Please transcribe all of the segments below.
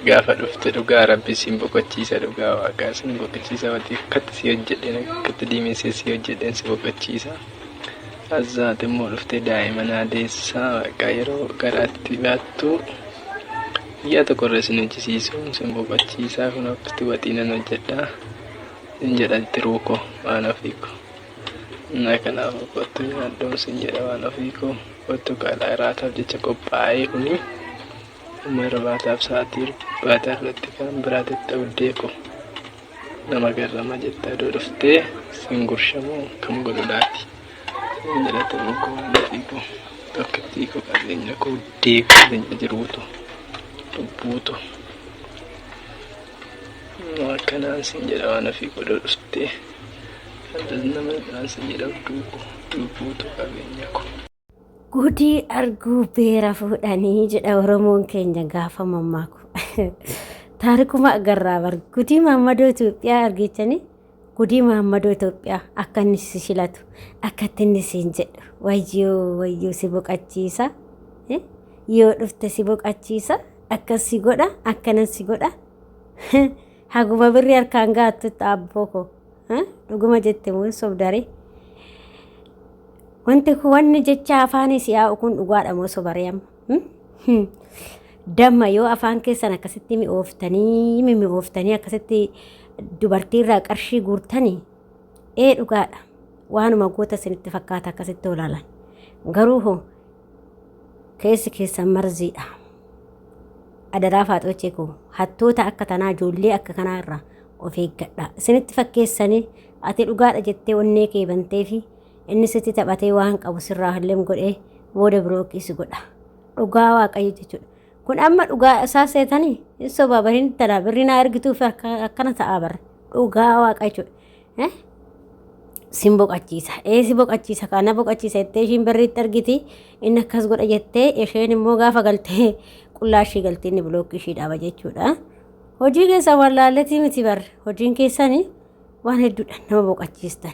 gaafa dhufte dhugaa rabbi siin boqochiisa dhugaa waaqaa siin boqochiisa wanti akkatti si hojjedheen akkatti diimessee si hojjedheen si boqochiisa. Azzaati immoo dhuftee daa'imman adeessaa waaqaa yeroo garaatti baattu biyya tokkorra sin hojjisiisuun sin boqochiisaa kun akkatti waxiinan hojjedhaa sin jedhatti ruukoo waan ofiiko. Na kanaaf kottu nyaaddoon sin jedha waan ofiiko kottu qaalaa iraataaf jecha qophaa'ee kuni amma irbaataaf sa'aatii irbaataa irratti kan biraatitti ta'uddeeko nama garrama jettaa doo dhuftee sin gurshamoo kam godhudhaati sin jedhatti ruukoo waan ofiiko tokkittiiko qabeenya koo deeku qabeenya jiruutu lubbuutu akkanaan sin jedha waan ofiiko doo dhuftee nama kanaan sin jedha lubbuutu qabeenya koo. Gudii arguu beera fuudhanii jedha Oromoon keenya gaafa mammaaku. Taarikuma agarraa bar gudii Maammadoo Itoophiyaa argechanii gudii Maammadoo Itoophiyaa akka inni si shilatu akka inni siin jedhu wayyoo si boqachiisa yoo dhufte si boqachiisa akkas si godha akkanas si godha haguma birri harkaan gaattutti abboo koo dhuguma jette moo sobdaree. Wanti wanni jecha afaanis yaa'u kun dhugaadha moo sobariyam damma yoo afaan keessan akkasitti mi'ooftanii akkasitti dubartiirraa qarshii guurtanii dhugaadha waanuma goota isinitti fakkaata akkasitti olaalan garuu hoo keessi keessan marziidha adaraa faaxoochee koo hattoota akka tanaa ijoollee akka kanaa irraa of eeggadha isinitti fakkeessanii ati dhugaadha jettee onnee kee banteefi inni sitti taphatee waan qabu sirraa halleem godhee booda birookiis godha dhugaa waaqayyo jechuudha kun amma dhugaa isaa seetanii soba bariin tana birrinaa ergituuf akkana ta'aa bara dhugaa waaqayyo sin boqachiisa si boqachiisa kana boqachiisa jettee ishiin birriitti argiti inni akkas godha jettee isheen immoo gaafa galtee qullaashii galtee inni bilookii ishii dhaaba jechuudha hojii keessa wallaalletii miti bar hojiin keessanii waan hedduudha nama boqachiistan.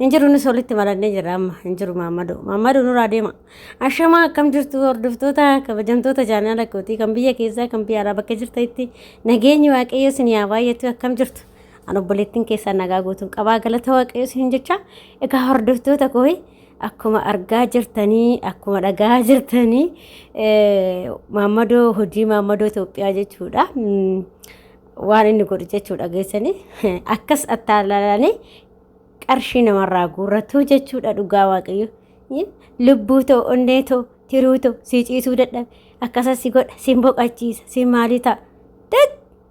Injiruun solitti marannee jira amma injiru Maammadoo nuraa deema ashamaa akkam jirtu hordoftoota kabajamtoota chaanala kootii kan biyya keessaa kan biyya alaa bakka jirtanitti nageenyi waaqayyo isin yaa baay'atu akkam jirtu an obboleettiin keessaa nagaa gootuun qabaa galata waaqayyo isin jecha egaa hordoftoota koo akkuma argaa jirtanii akkuma dhagaa jirtanii Maammadoo hojii Maammadoo Itoophiyaa jechuudha waan inni godhu jechuudha geessanii akkas attaalalanii qarshii namarraa guurratu jechuudha dhugaa waaqayyo lubbuu ta'u onnee ta'u tiruu ta'u si ciisuu dadhabe akkasas si godha sin boqachiisa sin maalii ta'a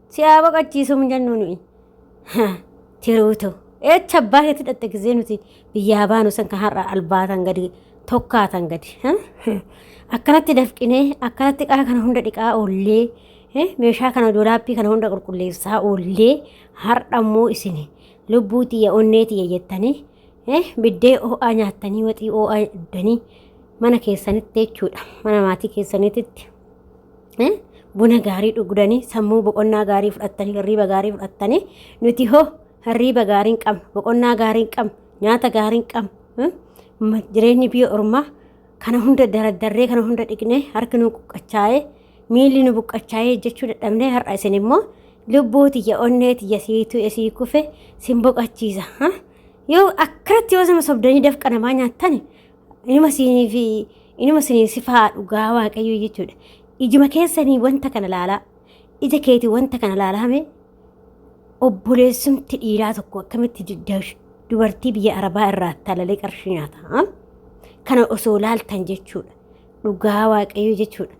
si haa boqachiisuu hin jennu nuyi tiruu ta'u echa abbaa keetti dhatte gisee nuti biyyaa baanu san kan har'a albaatan gadi tokkaatan gadi akkanatti dafqinee akkanatti qaa kana hunda dhiqaa oollee meeshaa kana doolaappii kana hunda qulqulleessaa oollee har'ammoo isinii lubbuu tiyya onnee tiyya jettanii biddee oo'aa nyaattanii waxii oo'aa dhuddanii mana keessanitti jechuudha mana maatii keessanitti buna gaarii dhugdanii sammuu boqonnaa gaarii fudhattanii hirriiba gaarii fudhattanii nuti hoo hirriiba gaarii hin qabnu boqonnaa gaarii hin qabnu nyaata gaarii hin qabnu jireenyi biyya ormaa kana hunda dardarree kana hunda dhiqnee harki nu buqqachaa'ee miilli nu buqqachaa'ee jechuu dadhabnee har'a isin immoo lubbuu tiyya onnee tiyya siitu isii kufe sin boqachiisa yoo akkanatti yoo sama sobdanii dafqa namaa nyaattan inuma sinii sifaa dhugaa waaqayyo jechuudha ijuma keessanii wanta kana laalaa ija keetii wanta kana laalame obboleessumti dhiiraa tokko akkamitti dubartii biyya arabaa irraa talalee qarshii nyaata kana osoo laaltan jechuudha dhugaa waaqayyo jechuudha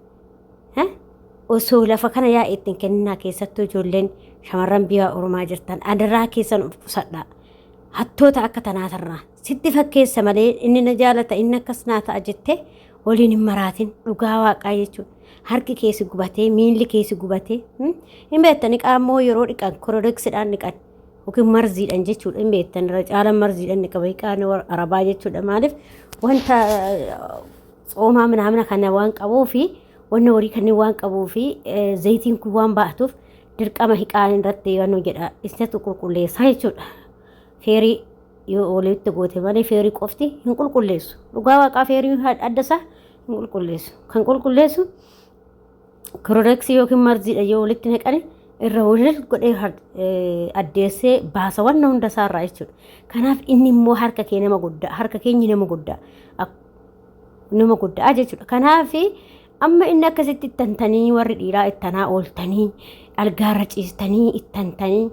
osoo lafa kana yaa ittiin kenninaa keessattuu ijoolleen shamarran biyya oromaa jirtan adaraa keessan of qusadhaa hattoota akka tanaatarraa sitti fakkeessa malee inni na jaalata inni akkas naa ta'a jettee waliin hin maraatin dhugaa waaqaa jechuudha harki keessi gubatee miilli keessi gubatee hin beektani qaamoo yeroo dhiqan korodoksidhaan dhiqan yookiin marziidhaan jechuudha hin beektan irra caalan marziidhaan dhiqa baay'ee arabaa jechuudha maaliif wanta tsoomaa minaamina kana waan qabuufi wanna horii kanneen waan qabuufi zayitiin kun waan baatuuf dirqama hiqaan irratti waan jedha isatti qulqulleessaa jechuudha feerii yoo walitti goote malee feerii qofti hin qulqulleessu dhugaa waaqaa feerii addasaa hin qulqulleessu kan qulqulleessu kiroleksii yookiin marziidha yoo walitti naqani irra waliin godhee addeessee baasa waan hunda isaarraa jechuudha. Kanaaf inni immoo harka kee nama guddaa, harka keenyi nama guddaa jechuudha. Kanaaf amma inni akkasitti ittantanii warri dhiiraa ittanaa ooltanii algaarra ciistanii ittantanii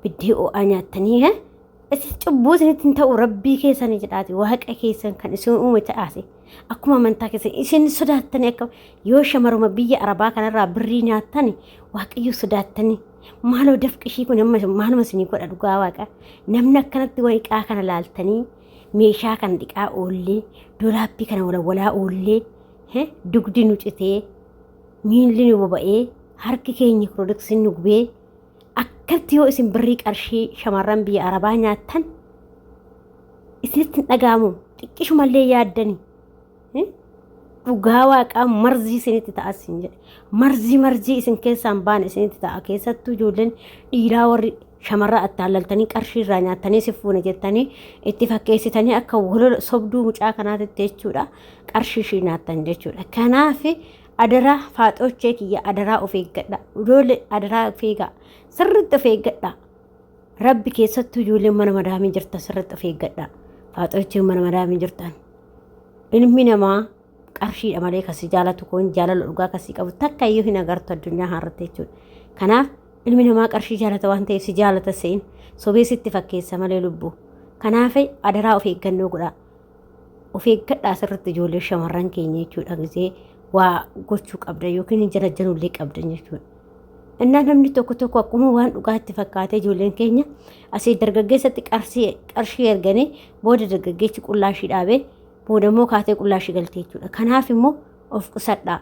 biddee o'aa nyaattanii isin cubbuu isinitti ta'u rabbii keessanii jedhaati waaqa keessan kan isin uume ta'aase akkuma amantaa keessan isin sodaattanii akka yoo shamaruma biyya arabaa kanarraa birrii nyaattani waaqayyo sodaattanii maaloo dafqishii kun maaluma isinii godha dhugaa waaqa namni akkanatti wayiqaa kana laaltanii meeshaa kana dhiqaa oollee doolaappii kana walawalaa oollee dugdi nu citee miilli nu boba'ee harki keenya kiroleksiin nu gubee akkatti yoo isin birrii qarshii shamarran biyya arabaa nyaattan isinitti hin dhaga'amu xiqqishumallee yaaddanii dhugaa waaqaa marzii isinitti ta'a isin jedhe marzii isin keessaan baane isinitti ta'a keessattuu ijoolleen dhiiraa warri shamarraa attaallaltanii qarshii irraa nyaattanii si fuuna jettanii itti fakkeessitanii akka walola sobduu mucaa kanaatitti jechuudha qarshii ishii nyaattan jechuudha. Kanaaf adaraa faaxoochee kiyya adaraa of eeggadha ijoollee adaraa of eegaa sirriitti of eeggadha rabbi keessattuu ijoolleen mana madaamii jirta sirriitti of eeggadha faaxoocheen mana madaamii jirtan ilmi namaa qarshiidha malee kasi jaalatu kun jaalala dhugaa kasii qabu takka iyyuu hin agartu addunyaa harratti jechuudha. Kanaaf ilmi namaa qarshii jaalata waan ta'eef si jaalata seen sobee sitti fakkeessa malee lubbuu. Kanaaf adaraa of eeggannoo godhaa of eeggadhaa sirriitti ijoollee shamarran keenya jechuudha gisee waa gochuu qabda yookiin jalajjanullee qabdan jechuudha. Innaa namni tokko akkuma waan dhugaatti fakkaatee ijoolleen keenya asii dargaggeessatti qarshii erganii booda dargaggeessi qullaashii dhaabee booda immoo kaatee qullaashii galtee jechuudha. Kanaaf immoo of qusadhaa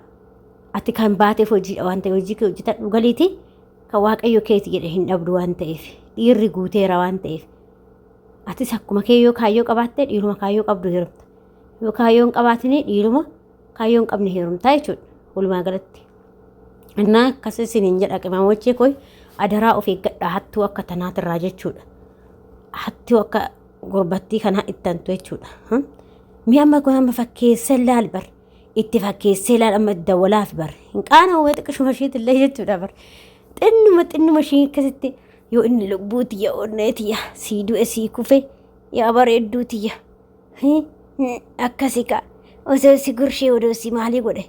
ati kan baateef hojiidha waan ta'eef hojii kee hojjetadhu galiitii kan waaqayyo keeti jedhe hin dhabdu waan ta'eef dhiirri guuteera waan ta'eef atis akkuma kee yoo kaayyoo qabaatte dhiiruma kaayyoo qabdu heerumta yoo kaayyoo hin qabaatin dhiiruma kaayyoo hin qabne heerumtaa jechuudha walumaa galatti. Innaa akkasii isiniin jedha qimamochee koo adaraa of eeggadhaa hattuu akka tanaatirraa jechuudha. Hattuu akka gurbattii kanaa ittantu jechuudha. Mi'a amma kun amma fakkeessee laal bar itti fakkeessee laal amma dawwalaaf bar hin qaana uwwee xiqqishuma ishiitillee jechuudha bar xinnuma ishii akkasitti yoo inni lubbuutiyya onneetiyya sii du'e sii kufe yaa bareedduutiyya akkasii kaa osoo si gurshee odoo si maalii godhe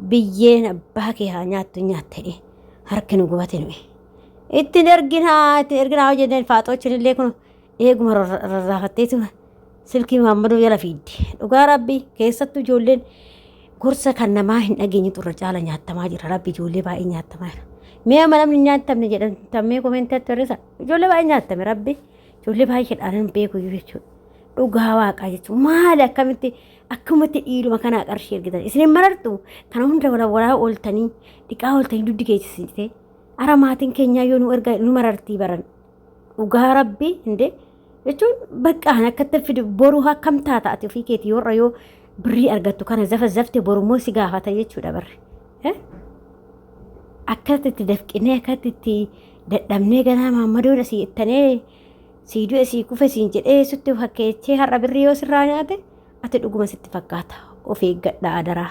biyyeen abbaa kee haa nyaattu nyaattee harki nu gubate nuyi ittiin erginaa hojjenneen faaxoochin illee kun eeguma rarraafatteetuma silkii maammaduu jala fiiddi dhugaa rabbii keessattuu ijoolleen gorsa kan namaa hin dhageenye xurra caala nyaattamaa jira rabbi ijoollee baay'ee nyaattamaa jira. Mi'a namni nyaatamne jedhamee komeentatti warrisa ijoollee baay'ee nyaattame rabbi ijoollee baay'eedhaan beeku jechuudha. Dhugaa waaqaa jechuun maali akkumatti dhiiruma kanaa qarshii ergitan isin marartu kana hunda walaa ooltanii dhiqaa ooltanii duddi geessisite ara maatiin keenyaa yoo nu erga nu marartii baran dhugaa rabbii hinde jechuun baqqaan akkatti fidu boruu akkam taata ati ofii keetii yoo birrii argattu kana zafte borummoo si gaafata jechuudha barre. Akkatti dafqinee akkatti dadhabnee ganaa maammadoodha si ittanee sii du'e sii kufe siin jedhee sitti fakkeechee har'a birrii yoo sirraa nyaate ati dhuguma sitti fakkaata of eeggadhaa adaraa.